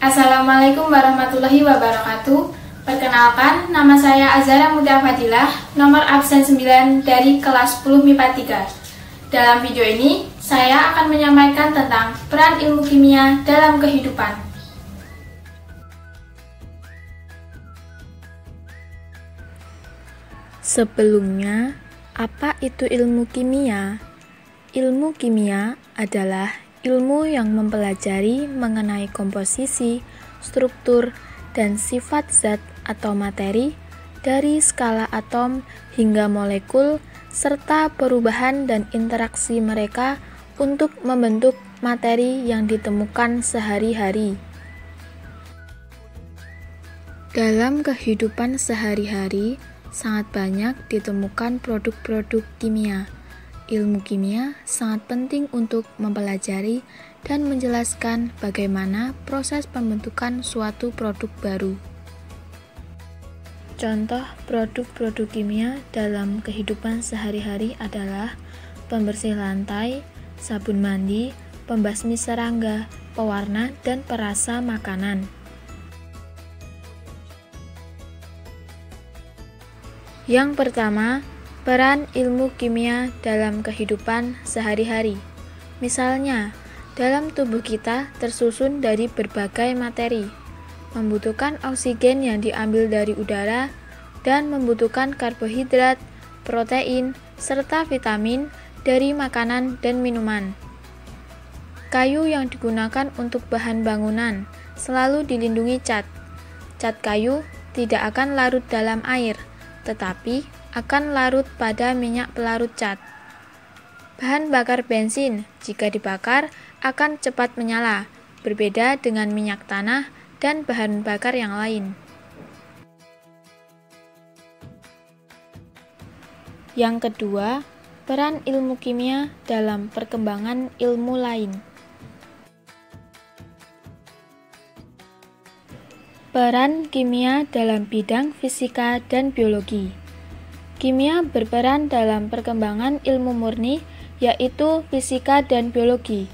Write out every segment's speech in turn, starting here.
Assalamualaikum warahmatullahi wabarakatuh. Perkenalkan, nama saya Azhara Mutia Fadilah, nomor absen 9 dari kelas 10 MIPA 3. Dalam video ini, saya akan menyampaikan tentang peran ilmu kimia dalam kehidupan. Sebelumnya, apa itu ilmu kimia? Ilmu kimia adalah ilmu yang mempelajari mengenai komposisi, struktur, dan sifat zat atau materi dari skala atom hingga molekul serta perubahan dan interaksi mereka untuk membentuk materi yang ditemukan sehari-hari. Dalam kehidupan sehari-hari, sangat banyak ditemukan produk-produk kimia. Ilmu kimia sangat penting untuk mempelajari dan menjelaskan bagaimana proses pembentukan suatu produk baru. Contoh produk-produk kimia dalam kehidupan sehari-hari adalah pembersih lantai, sabun mandi, pembasmi serangga, pewarna, dan perasa makanan. Yang pertama, peran ilmu kimia dalam kehidupan sehari-hari. Misalnya, dalam tubuh kita tersusun dari berbagai materi, membutuhkan oksigen yang diambil dari udara, dan membutuhkan karbohidrat, protein, serta vitamin dari makanan dan minuman. Kayu yang digunakan untuk bahan bangunan selalu dilindungi cat. Cat kayu tidak akan larut dalam air, tetapi akan larut pada minyak pelarut cat. Bahan bakar bensin, jika dibakar, akan cepat menyala, berbeda dengan minyak tanah dan bahan bakar yang lain. Yang kedua, peran ilmu kimia dalam perkembangan ilmu lain. Peran kimia dalam bidang fisika dan biologi. Kimia berperan dalam perkembangan ilmu murni, yaitu fisika dan biologi.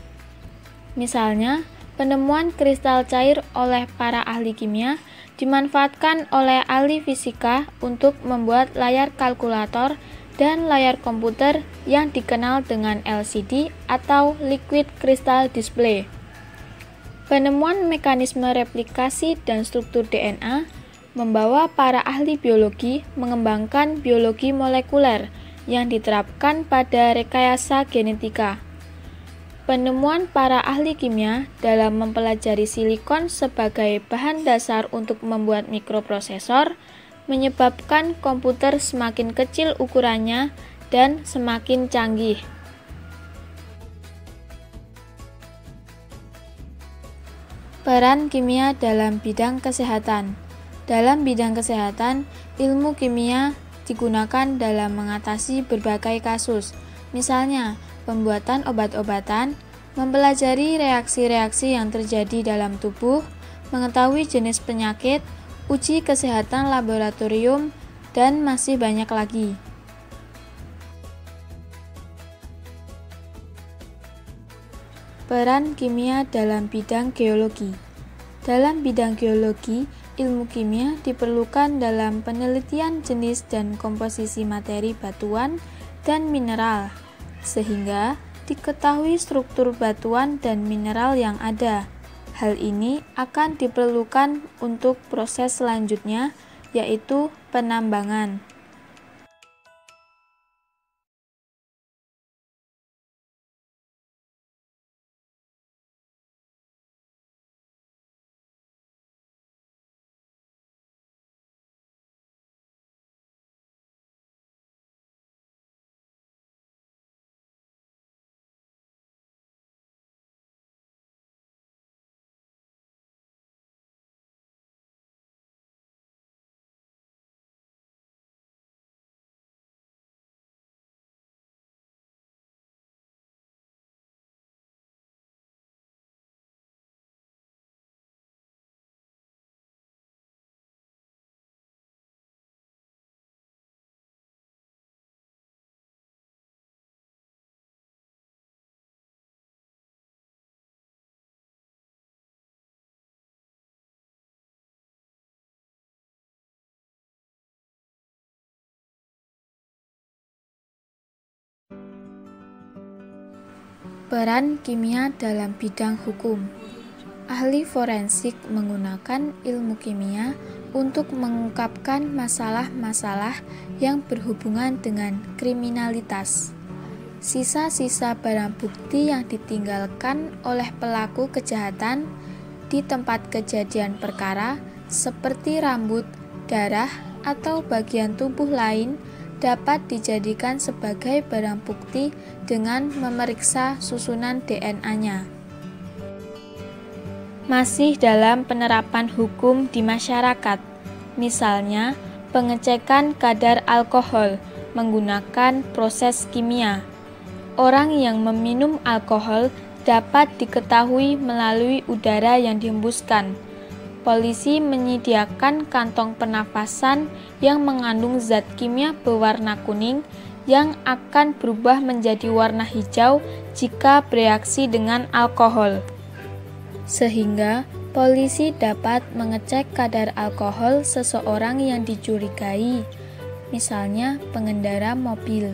Misalnya, penemuan kristal cair oleh para ahli kimia dimanfaatkan oleh ahli fisika untuk membuat layar kalkulator dan layar komputer yang dikenal dengan LCD atau Liquid Crystal Display. Penemuan mekanisme replikasi dan struktur DNA membawa para ahli biologi mengembangkan biologi molekuler yang diterapkan pada rekayasa genetika. Penemuan para ahli kimia dalam mempelajari silikon sebagai bahan dasar untuk membuat mikroprosesor menyebabkan komputer semakin kecil ukurannya dan semakin canggih. Peran kimia dalam bidang kesehatan. Dalam bidang kesehatan, ilmu kimia digunakan dalam mengatasi berbagai kasus. Misalnya, pembuatan obat-obatan, mempelajari reaksi-reaksi yang terjadi dalam tubuh, mengetahui jenis penyakit, uji kesehatan laboratorium, dan masih banyak lagi. Peran kimia dalam bidang geologi. Dalam bidang geologi, ilmu kimia diperlukan dalam penelitian jenis dan komposisi materi batuan dan mineral, sehingga diketahui struktur batuan dan mineral yang ada. Hal ini akan diperlukan untuk proses selanjutnya, yaitu penambangan. Peran kimia dalam bidang hukum. Ahli forensik menggunakan ilmu kimia untuk mengungkapkan masalah-masalah yang berhubungan dengan kriminalitas. Sisa-sisa barang bukti yang ditinggalkan oleh pelaku kejahatan di tempat kejadian perkara, seperti rambut, darah, atau bagian tubuh lain, dapat dijadikan sebagai barang bukti dengan memeriksa susunan DNA-nya. Masih dalam penerapan hukum di masyarakat, misalnya pengecekan kadar alkohol menggunakan proses kimia. Orang yang meminum alkohol dapat diketahui melalui udara yang dihembuskan. Polisi menyediakan kantong pernafasan yang mengandung zat kimia berwarna kuning yang akan berubah menjadi warna hijau jika bereaksi dengan alkohol. Sehingga polisi dapat mengecek kadar alkohol seseorang yang dicurigai, misalnya pengendara mobil.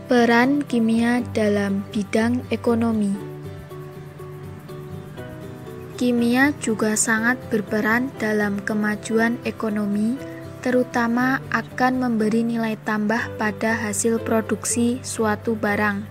Peran kimia dalam bidang ekonomi. Kimia juga sangat berperan dalam kemajuan ekonomi, terutama akan memberi nilai tambah pada hasil produksi suatu barang.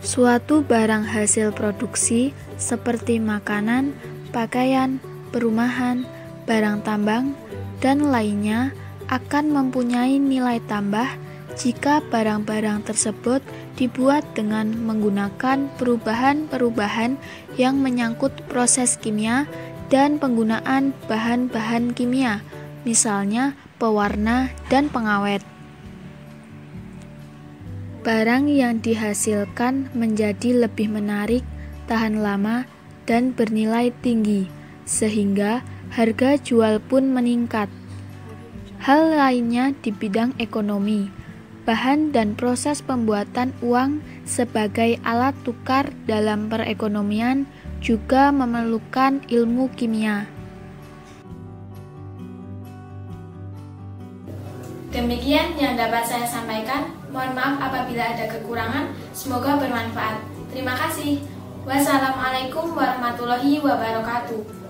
Suatu barang hasil produksi seperti makanan, pakaian, perumahan, barang tambang, dan lainnya akan mempunyai nilai tambah jika barang-barang tersebut dibuat dengan menggunakan perubahan-perubahan yang menyangkut proses kimia dan penggunaan bahan-bahan kimia, misalnya pewarna dan pengawet. Barang yang dihasilkan menjadi lebih menarik, tahan lama, dan bernilai tinggi, sehingga harga jual pun meningkat. Hal lainnya di bidang ekonomi. Bahan dan proses pembuatan uang sebagai alat tukar dalam perekonomian juga memerlukan ilmu kimia. Demikian yang dapat saya sampaikan. Mohon maaf apabila ada kekurangan. Semoga bermanfaat. Terima kasih. Wassalamualaikum warahmatullahi wabarakatuh.